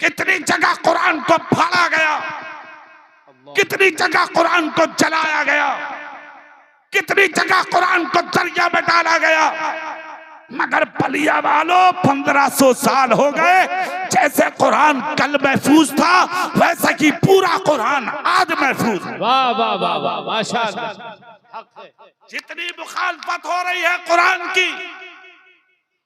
कितनी जगह कुरान को फाड़ा गया, कितनी जगह कुरान को जलाया गया, कितनी जगह कुरान को दरिया में डाला गया, मगर बलिया वालों 1500 साल हो गए। जैसे कुरान कल महफूज था वैसा कि पूरा कुरान आज महफूज है। वाह वाह वाह वाह, माशाअल्लाह। जितनी मुखालफत हो रही है कुरान की,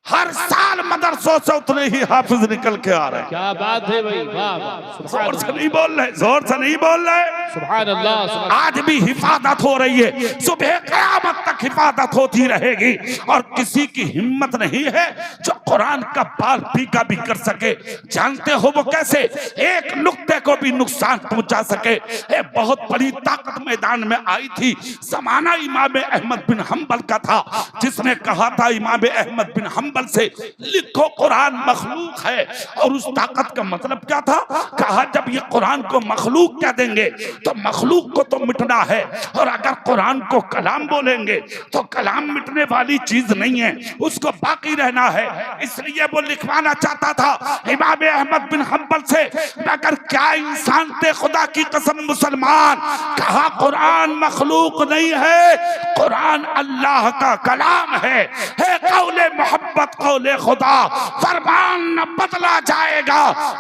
हर साल मदरसों से उतने ही हाफिज निकल के आ रहे हैं। क्या बात है भाई, वाह वाह। जोर से नहीं बोल रहे, जोर से नहीं बोल रहे। सुभान अल्लाह। आज भी हिफाजत हो रही है, सुबह क़यामत तक हिफाजत होती रहेगी। और किसी की हिम्मत नहीं है जो कुरान का बाल पीका भी कर सके। जानते हो वो कैसे? एक नुक्ते को भी नुकसान पहुंचा सके। एक बहुत बड़ी ताकत मैदान में आई थी। जमाना इमाम अहमद बिन हम्बल का था, जिसने कहा था इमाम अहमद बिन हम्बल से, लिखो कुरान मखलूक है। और उस ताकत का मतलब क्या था? कहा जब ये कुरान को मखलूक कह देंगे तो मखलूक को तो मिटना है, और अगर कुरान को कलाम बोलेंगे तो कलाम मिटने वाली चीज नहीं है, उसको बाकी रहना है। इसलिए वो लिखवाना चाहता था इमाम अहमद बिन हम्बल से, मगर क्या इंसान थे खुदा की कसम मुसलमान। कहा कुरान मखलूक नहीं है, कुरान अल्लाह का कलाम है कौले मोहब्बत कौले खुदा। फरमान न बदला जाएगा,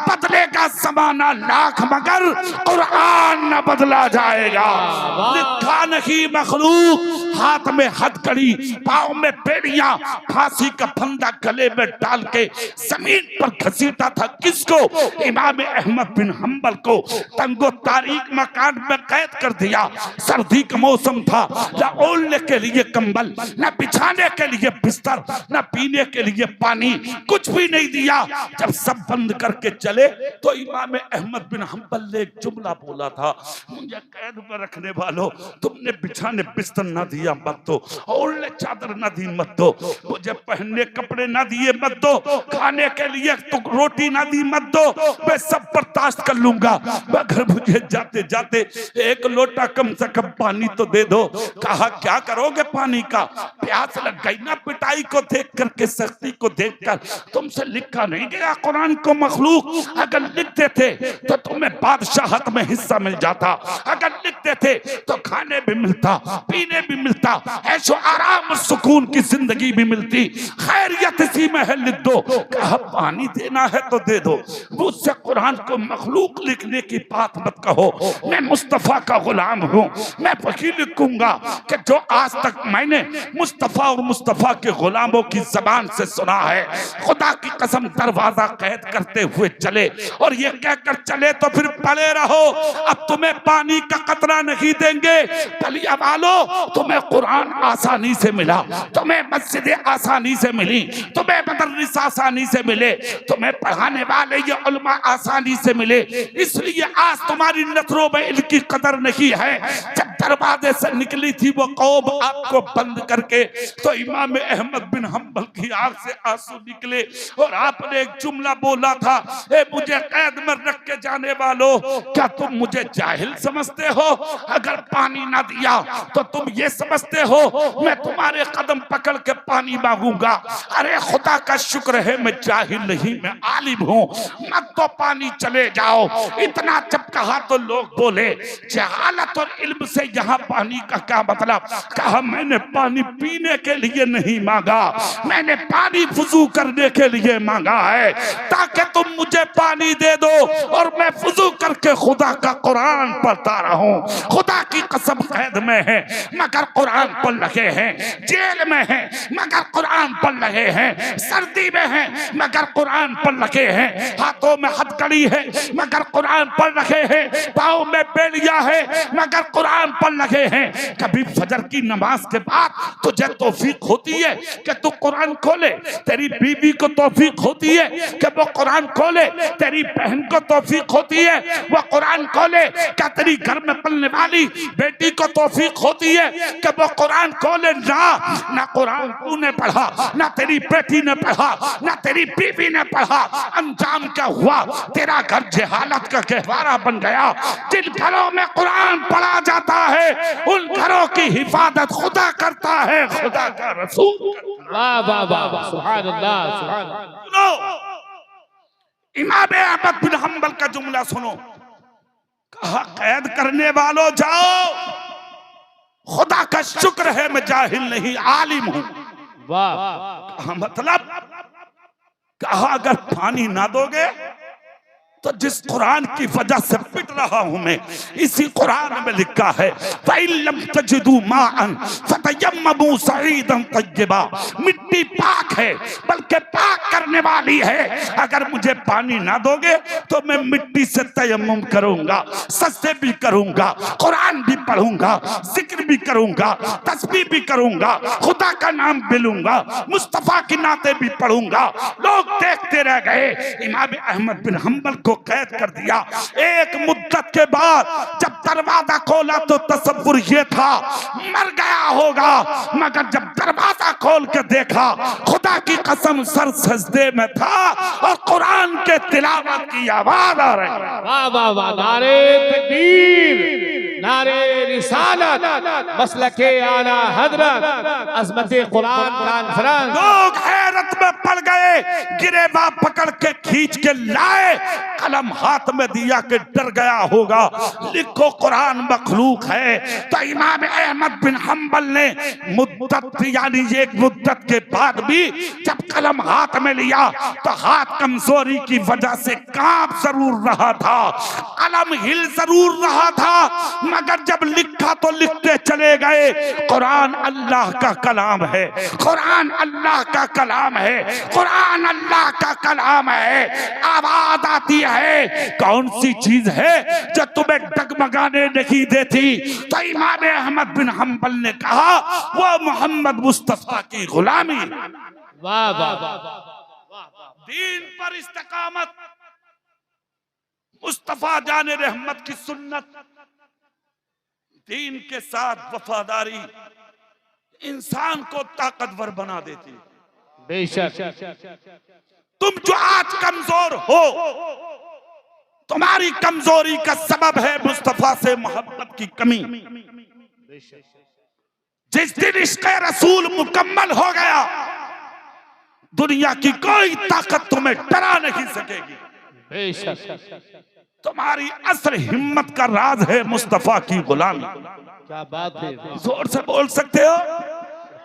बदलेगा जमाना लाख, मगर कुरान न बदला जाएगा। लिखा नहीं मखलूक, हाथ में हथकड़ी, पाँव में बेड़ियां, फांसी का फंदा गले में डाल के जमीन पर घसीटा था। किसको? इमाम अहमद बिन हम्बल को। तंगो तारीक मकान में कैद कर दिया। सर्दी का मौसम था, न ओढ़ने के लिए कंबल, न बिछाने के लिए बिस्तर, न पीने के लिए पानी, कुछ भी नहीं दिया। जब सब बंद करके चले तो इमाम अहमद बिन हम्बल ने एक जुमला बोला था, मुझे कैद में रखने वालों, तुमने बिछाने बिस्तर न दिया मत दो, ओढ़ने चादर न दी मत दो, मुझे पहनने कपड़े न दिए मत दो, खाने के लिए तो रोटी न दी मत दो, मैं सब बर्दाश्त कर लूंगा, मगर मुझे जाते जाते एक लोटा कम से कम पानी तो दे दो। कहा क्या करोगे पानी का? प्यास लग गई ना पिटाई को देख करके, सख्ती को देखकर। तुमसे लिखा नहीं गया कुरान को मखलूक? अगर लिखते थे तो तुम्हें बादशाहत में हिस्सा मिल जाता, अगर लिखते थे तो खाने भी मिलता, पीने भी मिलता, ऐशो आराम और सुकून की जिंदगी भी मिलती। खैरियत इसी में है, लिख दो। कहा पानी देना है तो दे दो, मुझसे कुरान को मखलूक लिखने की बात मत कहो। मैं मुस्तफा का गुलाम हूँ, मैं वही लिखूंगा कि जो आज तक मैंने मुस्तफा और मुस्तफा के गुलामों की जबान से सुना है। खुदा की कसम दरवाजा कैद करते हुए चले, और ये कहकर चले तो फिर पड़े रहो, अब तुम्हें पानी का कतरा नहीं देंगे। बलिया वालों, तुम्हें कुरान आसानी से मिला, तुम्हें मस्जिद आसानी से मिली, तुम्हें मदरसा आसानी से मिले, तुम्हें पढ़ाने वाले ये उलमा आसानी से मिले, इसलिए आज तुम्हारी नजरों में इनकी कदर नहीं है। जब दरवाजे से निकली थी वो कौम आपको बंद करके, तो इमाम अहमद बिन हम्बल की आंख से आंसू निकले, और आपने एक जुमला बोला था, ए मुझे कैद में रख के जाने वालों, क्या तुम मुझे जाहिल समझते हो? अगर पानी ना दिया तो तुम ये समझते हो मैं तुम्हारे कदम पकड़ के पानी मांगूंगा? अरे खुदा का शुक्र है मैं जाहिल नहीं, मैं आलिम हूँ, मत तो पानी चले जाओ। इतना जब कहा तो लोग बोले जहालत और इल्म से यहाँ पानी का क्या मतलब? कहा मैंने पानी पीने के लिए नहीं मांगा, मैंने पानी वुजू करने के लिए मांगा है, ताकि तुम मुझे पानी दे दो और मैं वुजू करके खुदा का कुरान पढ़ता रहूं। खुदा की कसम कैद में है मगर कुरान पढ़ रहे हैं, जेल में है मगर कुरान पढ़ रहे हैं, सर्दी में है मगर कुरान पढ़ रहे हैं, हाथों में हथकड़ी है मगर कुरान पढ़ रहे हैं, पाँव में बेड़िया है मगर कुरान पढ़ रहे हैं। कभी फजर की नमाज के बाद तुझे तौफीक होती है कि तू कुरान खोले, तेरी बीवी को तौफीक होती है कि वो कुरान खोले, तेरी बहन को तौफीक होती है वो कुरान खोले, क्या तेरी घर में पलने वाली बेटी को तौफीक होती है कि वो कुरान खोले? ना कुरान तूने पढ़ा, ना तेरी बेटी ने पढ़ा, ना तेरी बीवी ने पढ़ा, अंजाम क्या हुआ? तेरा घर जहालत का गहवारा बन गया। जिन घरों में कुरान पढ़ा जाता है उन घरों की हिफाजत खुदा करता है, खुदा का रसूल। वाह वाह वाह, सुभान अल्लाह, सुभान अल्लाह। इमाम अहमद बिन हम्बल का जुमला सुनो, कहा कैद करने वालों जाओ, खुदा का शुक्र है मैं जाहिल नहीं आलिम हूं। वाह कहा मतलब? कहा अगर पानी ना दोगे तो जिस कुरान की वजह से पिट रहा हूं मैं, इसी कुरान में लिखा है फ़इल्लम तजिदू माअन फ़तयम्ममू सईदन तय्यबा, मिट्टी पाक है बल्कि पाक करने वाली है। अगर मुझे पानी ना दोगे तो मैं मिट्टी से तयम्मुम करूंगा, सजदे भी करूंगा, कुरान भी पढ़ूंगा, जिक्र भी करूंगा, तस्बीह भी करूंगा, खुदा का नाम भी लूंगा, मुस्तफा की नाते भी पढ़ूंगा। लोग देखते रह गए। इमाम अहमद बिन हम्बल को कैद कर दिया। एक मुद्दत के बाद जब दरवाजा खोला तो तसव्वुर ये था मर गया होगा, मगर जब दरवाजा खोल के देखा खुदा की कसम सर सजदे में था और कुरान के तिलावत की आवाज आ रही। वाह वाह वाह, नारे तकबीर, नारे रिसालत, मसलके आला हजरत, अज़मते कुरान कॉन्फ्रेंस। लोग हैरत में पड़ गए, गिरेबान पकड़ के खींच के लाए, कलम हाथ में दिया कि डर गया होगा, लिखो कुरान मखलूक है। तो इमाम अहमद बिन हम्बल ने मुद्दत यानी एक मुद्दत के बाद भी जब कलम हाथ में लिया तो हाथ कमजोरी की वजह से कांप जरूर रहा था, कलम हिल जरूर रहा था, मगर जब लिखा तो लिखते चले गए। कुरान अल्लाह का कलाम है, कुरान अल्लाह का कलाम है, कुरान अल्लाह का कलाम है। आवाज आती है, कौन सी चीज है जो तुम्हें डगमगाने नहीं देती? तो इमाम अहमद बिन हम्बल ने कहा वो मोहम्मद मुस्तफा की गुलामी। वाह वाह वाह, दीन पर इस्तिकामत, मुस्तफा जाने रहमत की सुन्नत, दीन के साथ वफादारी इंसान को ताकतवर बना देती है। बेशक तुम जो आज कमजोर हो, तुम्हारी कमजोरी का सबब है मुस्तफा से मोहब्बत की कमी। जिस दिन इश्क़ रसूल मुकम्मल हो गया, दुनिया की कोई ताकत तुम्हें डरा नहीं सकेगी। बेशक तुम्हारी असल हिम्मत का राज है मुस्तफा की गुलामी। क्या बात है, जोर से बोल सकते हो?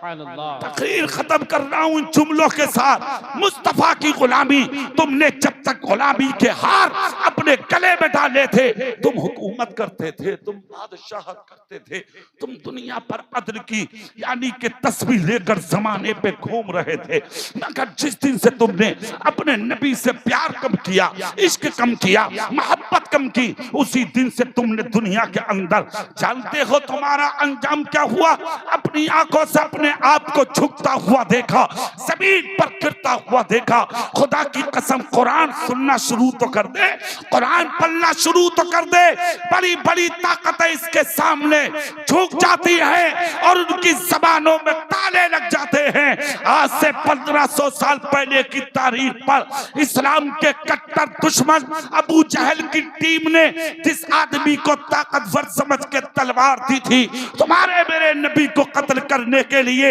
सुभानअल्लाह। तकरीर खत्म कर रहा हूं इन जुमलों के साथ। मुस्तफा की गुलामी, तुमने जब तक गुलामी के हार अपने गले में डाले थे, तुम हुकूमत करते थे, तुम बादशाह करते थे, तुम दुनिया पर अदल की यानी कि तस्वीर लेकर जमाने पे घूम रहे थे। मगर जिस दिन से तुमने अपने नबी से प्यार कम किया, इश्क कम किया, मोहब्बत कम की, उसी दिन से तुमने दुनिया के अंदर, जानते हो तुम्हारा अंजाम क्या हुआ? अपनी आंखों से अपने आप को झुकता हुआ देखा, जमीन पर गिरता हुआ देखा। खुदा की कसम, कुरान सुनना शुरू तो कर दे, कुरान पढ़ना शुरू तो कर दे, बड़ी बड़ी ताकतें इसके सामने झुक जाती है और उनकी जबानों में ताले लग जाते हैं। आज से 1500 साल पहले की तारीख पर इस्लाम के कट्टर दुश्मन अबू जहल की टीम ने जिस आदमी को ताकतवर समझ के तलवार दी थी तुम्हारे मेरे नबी को कत्ल करने के लिए,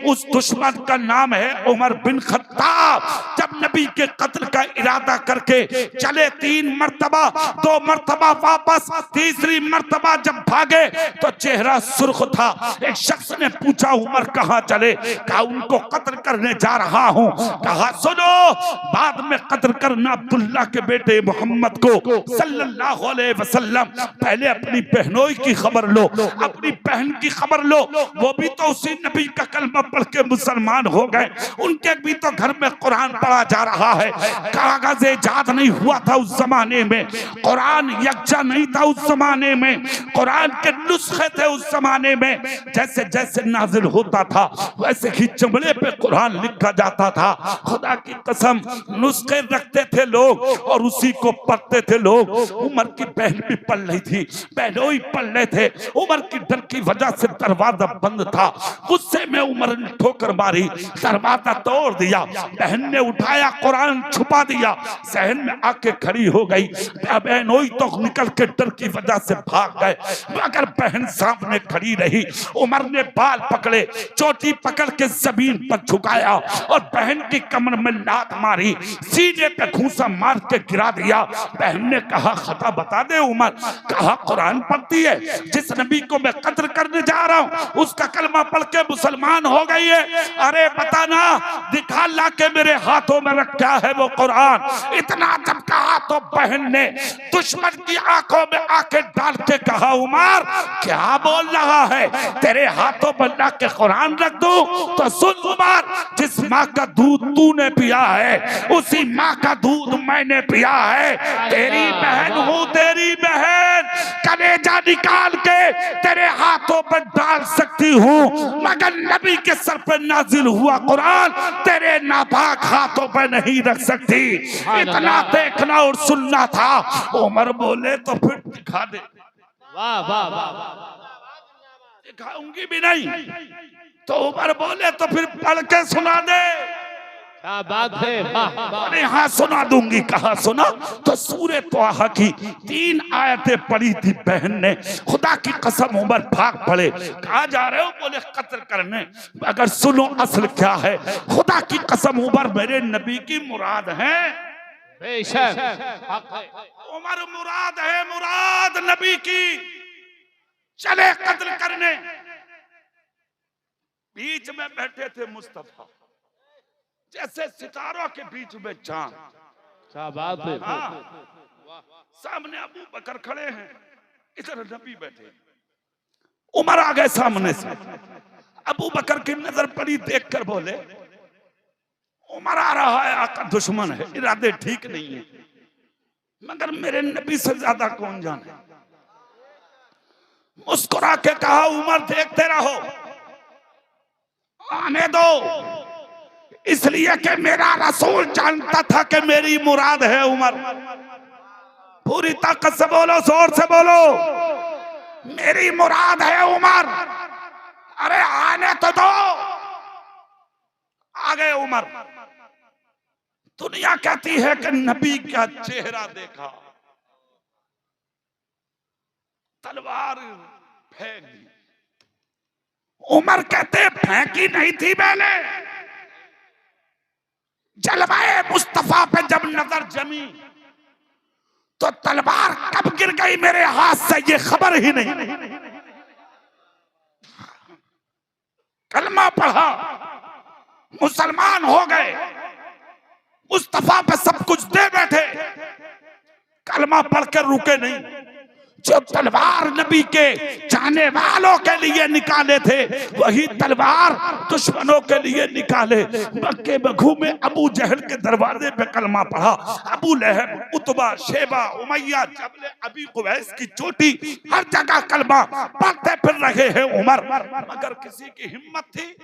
उस दुश्मन का नाम है उमर बिन खत्ताब। जब नबी के कत्ल का इरादा करके चले 3 मर्तबा, 2 मर्तबा वापस, तीसरी मर्तबा जब भागे तो चेहरा सुर्ख था। एक शख्स ने पूछा उमर कहां चले? कहा उनको कत्ल करने जा रहा हूं। कहा सुनो, बाद में कत्ल करना अब्दुल्ला के बेटे मोहम्मद को सल्लल्लाहु अलैहि वसल्लम, पहले अपनी बहनोई की खबर लो, अपनी बहन की खबर लो, वो भी तो उसी नबी का कलमा पढ़ के मुसलमान हो गए, उनके भी तो घर में कुरान पढ़ा जा रहा है। कागज इजाद नहीं हुआ था उस जमाने में, कुरान यकजा नहीं था उस जमाने में, कुरान के नुस्खे थे उस जमाने में। जैसे जैसे नाजिल होता था वैसे ही चमड़े पे कुरान लिखा जाता था। खुदा की कसम, नुस्खे रखते थे लोग और उसी को पढ़ते थे लोग। उमर की बहन भी पढ़ रही थी, बहनोई पढ़ रहे थे। उमर की डर की वजह से दरवाजा बंद था। गुस्से में उमर ने ठोकर मारी, दरवाजा तोड़ दिया। बहन ने उठाया, कुरान छुपा दिया, सहन में आके खड़ी हो गई। बहनोई तो निकल के डर की वजह से भाग गए, मगर बहन सामने खड़ी रही। उमर ने बाल पकड़े, चोटी पकड़ के जमीन पर झुकाया और बहन की कमर में लात मारी, सीने पे घूंसा मार के गिरा दिया। बहन ने कहा खता बता दे उमर। कहा कुरान पढ़ती है, जिस नबी को मैं कत्ल करने जा रहा हूं उसका कलमा पढ़ के मुसलमान हो गई है। अरे बताना, दिखा ला के मेरे हाथों में रखा है वो कुरान। इतना जब कहा तो बहन ने दुश्मन की आंखों में आंखें डाल के कहा उमर क्या बोल रहा है, तेरे हाथों में ला के कुरान रख दूं? तो सुन उमर, जिस माँ का दूध तूने पिया है उसी माँ का दूध मैंने पिया है। तेरी बहन हूँ, तेरी बहन, कलेजा निकाल के तेरे हाथों पर डाल सकती हूँ, मगर नबी के सर पर नाजिल हुआ कुरान तेरे नापाक हाथों पर नहीं रख सकती। इतना देखना और सुनना था। उमर बोले तो फिर दिखा दे। वाह वाह वाह, दिखाऊंगी भी नहीं। तो उमर बोले तो फिर पढ़ के सुना दे। क्या बात है, वाह वाह। अरे हाँ सुना दूंगी। कहा सुना? तो सूरे तोहा की 3 आयतें पढ़ी थी बहन ने। खुदा की कसम उमर भाग पड़े। कहा जा रहे हो? बोले कत्ल करने। अगर सुनो असल क्या है, खुदा की कसम उमर मेरे नबी की मुराद है। बेशक हक है। उमर मुराद है, मुराद नबी की। चले कत्ल करने। बीच में बैठे थे मुस्तफा, जैसे सितारों के बीच में चांद। क्या बात है। हाँ, सामने अबू बकर खड़े हैं, इधर नबी बैठे। उमर आ गए सामने से। अबू बकर की नजर पड़ी, देखकर बोले उमर आ रहा है, आका दुश्मन है, इरादे ठीक नहीं है, मगर मेरे नबी से ज्यादा कौन जाने। मुस्कुरा के कहा उमर देखते रहो, आने दो, इसलिए कि मेरा रसूल जानता था कि मेरी मुराद है उमर। पूरी ताकत से बोलो, जोर से बोलो, मेरी मुराद है उमर। अरे आने तो दो। आ गए उमर। दुनिया कहती है कि नबी का चेहरा देखा, तलवार फेंक दी। उमर कहते फेंकी नहीं थी मैंने, जलवाए मुस्तफा पे जब नजर जमी तो तलवार कब गिर गई मेरे हाथ से ये खबर ही नहीं। कलमा पढ़ा, मुसलमान हो गए, मुस्तफा पे सब कुछ दे बैठे, कलमा पढ़कर रुके नहीं। जो तलवार नबी के चाहने वालों के लिए निकाले थे वही तलवार दुश्मनों के लिए निकाले। मक्के में घूमे, अबू जहल के दरवाजे पे कलमा पढ़ा। अबू लहब, उतबा, शेबा, उमैया, जबले अबी कुवैस की चोटी, हर जगह कलमा पढ़ते फिर रहे हैं उमर। मगर किसी की हिम्मत थी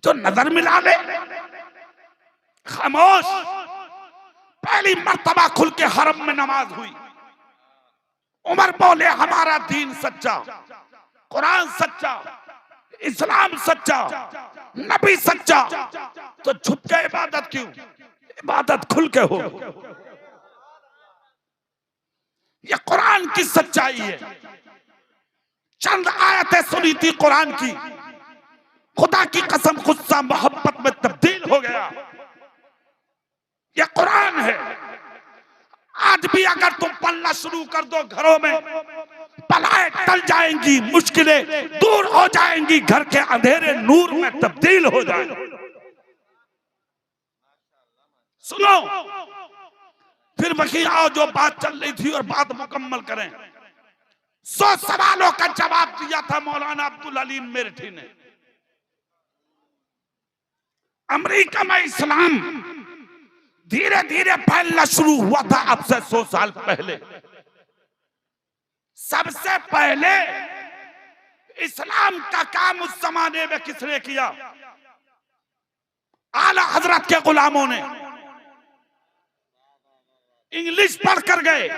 जो नजर मिला ले? खामोश। पहली मर्तबा खुल के हरम में नमाज हुई। उमर बोले हमारा दीन सच्चा, कुरान सच्चा, इस्लाम सच्चा, नबी सच्चा, तो छुप के इबादत क्यों? इबादत खुल के हो। ये कुरान की सच्चाई है। चंद आयतें सुनी थी कुरान की, खुदा की कसम गुस्सा मोहब्बत में तब्दील हो गया। ये कुरान है। आज भी अगर तुम पढ़ना शुरू कर दो, घरों में बलाएं टल जाएंगी, मुश्किलें दूर हो जाएंगी, घर के अंधेरे नूर में तब्दील हो जाएंगे। सुनो, फिर वही आओ जो बात चल रही थी और बात मुकम्मल करें। 100 सवालों का जवाब दिया था मौलाना अब्दुल अलीम मेरठी ने। अमेरिका में इस्लाम धीरे धीरे फैलना शुरू हुआ था अब से 100 साल पहले। सबसे पहले इस्लाम का काम उस जमाने में किसने किया? आला हजरत के गुलामों ने। इंग्लिश पढ़ कर गए,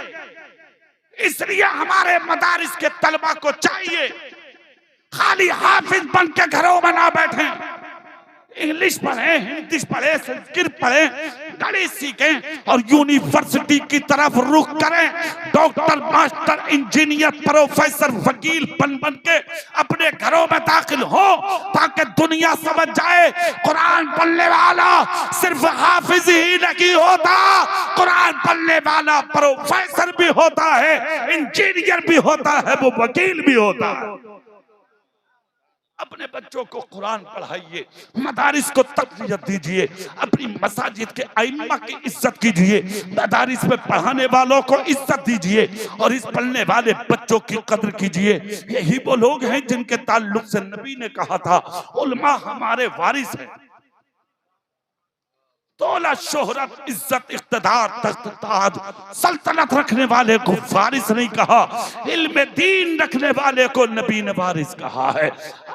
इसलिए हमारे मदारिस के तलबा को चाहिए खाली हाफिज बन के घरों में ना बैठे, इंग्लिश पढ़े, हिंदी पढ़े, संस्कृत पढ़े, घड़ी सीखें और यूनिवर्सिटी की तरफ रुख करें। डॉक्टर, मास्टर, इंजीनियर, प्रोफेसर, वकील बन बन के अपने घरों में दाखिल हो, ताकि दुनिया समझ जाए कुरान पढ़ने वाला सिर्फ हाफिज ही नहीं होता, कुरान पढ़ने वाला प्रोफेसर भी होता है, इंजीनियर भी होता है, वो वकील भी होता है। अपने बच्चों को कुरान पढ़ाइए, मदारिस को तक़वियत दीजिए, अपनी मसाजिद के आइम्मा की इज्जत कीजिए, मदारिस में पढ़ाने वालों को इज्जत दीजिए और इस पढ़ने वाले बच्चों की कद्र कीजिए। यही वो लोग हैं जिनके ताल्लुक से नबी ने कहा था उलमा हमारे वारिस हैं। दौलत, शोहरत, इज्जत, इख्तिदार, तख्त, ताज, सल्तनत रखने वाले को वारिस नहीं कहा, इल्म दीन रखने वाले को नबी ने वारिस कहा है।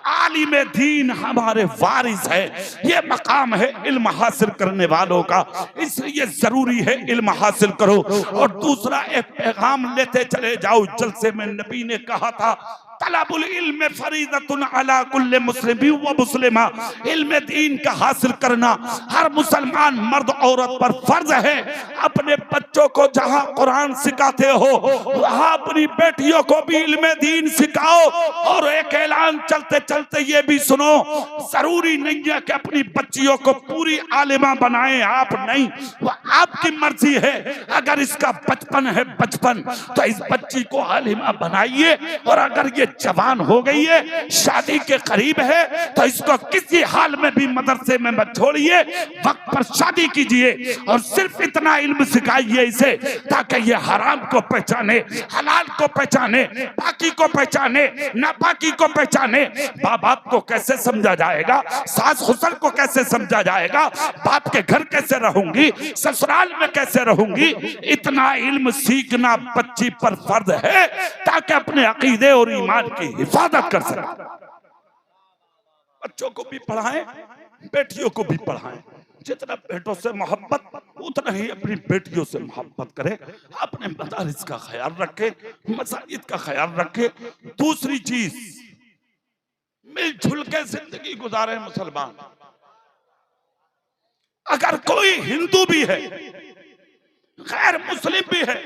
आलिम दीन हमारे वारिस है। ये मकाम है इल्म हासिल करने वालों का, इसलिए जरूरी है इल्म हासिल करो। और दूसरा एक पैगाम लेते चले जाओ। जलसे में नबी ने कहा था तलबुल इल्म फरीदतुन अला कुल्ले मुस्लिम व मुस्लिमा, इल्म दीन का हासिल करना हर मुसलमान मर्द औरत पर फर्ज है। अपने बच्चों को जहां कुरान सिखाते हो वहां अपनी बेटियों को भी इल्म दीन सिखाओ। और एक ऐलान चलते चलते ये भी सुनो, जरूरी नहीं है कि अपनी बच्चियों को पूरी आलिमा बनाएं, आप नहीं, वो आपकी मर्जी है। अगर इसका बचपन है बचपन तो इस बच्ची को आलिमा बनाइए, और अगर ये जवान हो गई है, शादी के करीब है, तो इसको किसी हाल में भी मदरसे में मत छोड़िए, वक्त पर शादी कीजिए और सिर्फ इतना इल्म सिखाइए इसे ताकि ये हराम को पहचाने, हलाल को पहचाने, पाकी को पहचाने, नापाकी को पहचाने। बाप को कैसे समझा जाएगा, सास हुस्न को कैसे समझा जाएगा, बाप के घर कैसे रहूंगी, ससुराल में कैसे रहूंगी, इतना इल्म सीखना बच्ची पर फर्ज है ताकि अपने अकीदे और ईमान की हिफाजत कर सके। बच्चों को भी पढ़ाएं, बेटियों को भी पढ़ाएं। जितना बेटों से मोहब्बत उतना ही अपनी बेटियों से मोहब्बत करें। अपने मदारिस का ख्याल रखें, मसाजिद का ख्याल रखें। दूसरी चीज, मिलजुल के जिंदगी गुजारे मुसलमान। अगर कोई हिंदू भी है, गैर मुस्लिम भी है,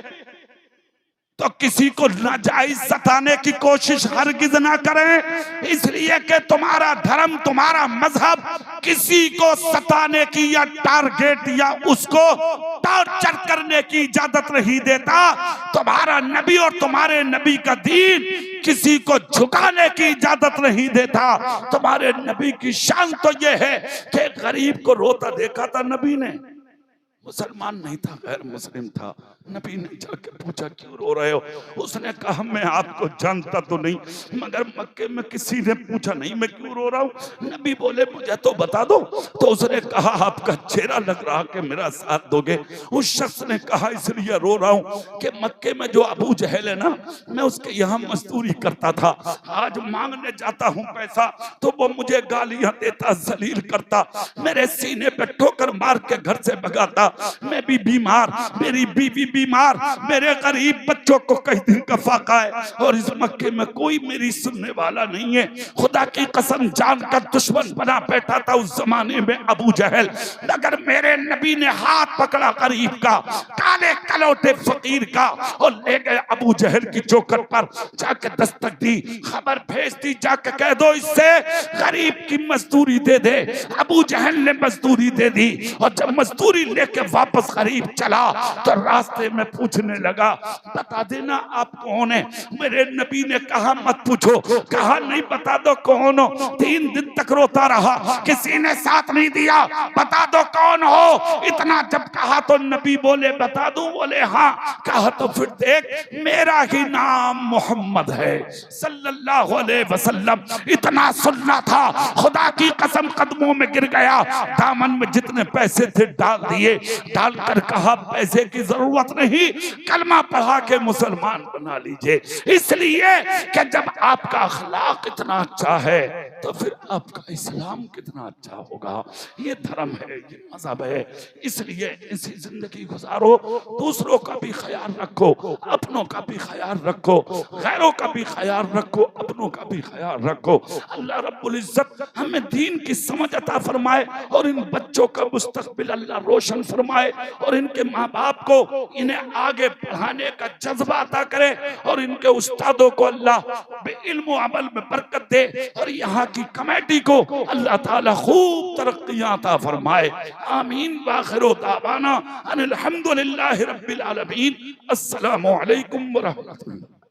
तो किसी को नाजायज सताने की कोशिश हरगिज ना करें, इसलिए कि तुम्हारा धर्म, तुम्हारा मजहब किसी को सताने की या टारगेट या उसको टॉर्चर करने की इजाजत नहीं देता। तुम्हारा नबी और तुम्हारे नबी का दीन किसी को झुकाने की इजाजत नहीं देता। तुम्हारे नबी की शान तो यह है कि गरीब को रोता देखा था नबी ने, मुसलमान नहीं था, गैर मुस्लिम था। नबी ने जाके पूछा क्यों रो रहे हो? उसने कहा मैं आपको जानता तो नहीं, मगर मक्के में किसी ने पूछा नहीं मैं क्यों रो रहा हूँ। नबी बोले मुझे तो बता दो। तो उसने कहा आपका चेहरा लग रहा कि मेरा साथ दोगे। उस शख्स ने कहा इसलिए रो रहा हूँ कि मक्के में जो अबू जहल है ना, मैं उसके यहाँ मजदूरी करता था। आज मांगने जाता हूँ पैसा तो वो मुझे गालियां देता, जलील करता, मेरे सीने पे ठोकर मार के घर से भगाता। मैं भी बीमार, मेरी बीवी बीमार, मेरे गरीब बच्चों को कई दिन का फाका है और इस मक्के में कोई मेरी सुनने वाला नहीं है। खुदा की कसम जानकर दुश्मन बना बैठा था उस जमाने में अबू जहल, मगर मेरे नबी ने हाथ पकड़ा गरीब का, काले कलौटे फकीर का, और ले गए अबू जहल की चौखट पर, जाकर दस्तक दी, खबर भेज दी, जाकर कह दो इससे गरीब की मजदूरी दे दे। अबू जहल ने मजदूरी दे दी, और जब मजदूरी लेके वापस गरीब चला तो रास्ते में पूछने लगा बता देना आप कौन है? मेरे नबी ने कहा मत पूछो, कहा नहीं बता दो कौन हो। 3 दिन तक रोता रहा, किसी ने साथ नहीं दिया, बता दो कौन हो। इतना जब कहा तो नबी बोले बता दूं? बोले हाँ। कहा तो फिर देख मेरा ही नाम मोहम्मद है सल्लल्लाहु अलैहि वसल्लम। इतना सुनना था, खुदा की कसम कदमों में गिर गया, दामन में जितने पैसे थे डाल दिए, डालकर कहा पैसे की जरूरत नहीं, कलमा पढ़ा के मुसलमान बना लीजिए। इसलिए कि जब आपका अखलाक इतना अच्छा है तो फिर आपका इस्लाम कितना अच्छा होगा। ये धर्म है, ये मजहब है। इसलिए ऐसी जिंदगी गुजारो, दूसरों का भी ख्याल रखो, अपनों का भी ख्याल रखो, गैरों का भी ख्याल रखो, अपनों का भी ख्याल रखो। अल्लाह रब्बुल इज्जत हमें दीन की समझ अता फरमाए और इन बच्चों का मुस्तकबिल अल्लाह रोशन फरमाए और इनके माँ बाप को इन्हें आगे बढ़ाने का जज्बा अता करे और इनके उस्तादों को अल्लाह इल्म व अमल में बरकत दे और यहाँ की कमेटी को अल्लाह ताला खूब तरक्कियां अता फरमाए। आमीन। व आखिरु दावाना अनिल हम्दुलिल्लाहि रब्बिल आलमीन। अस्सलामु अलैकुम व रहमतुल्लाह।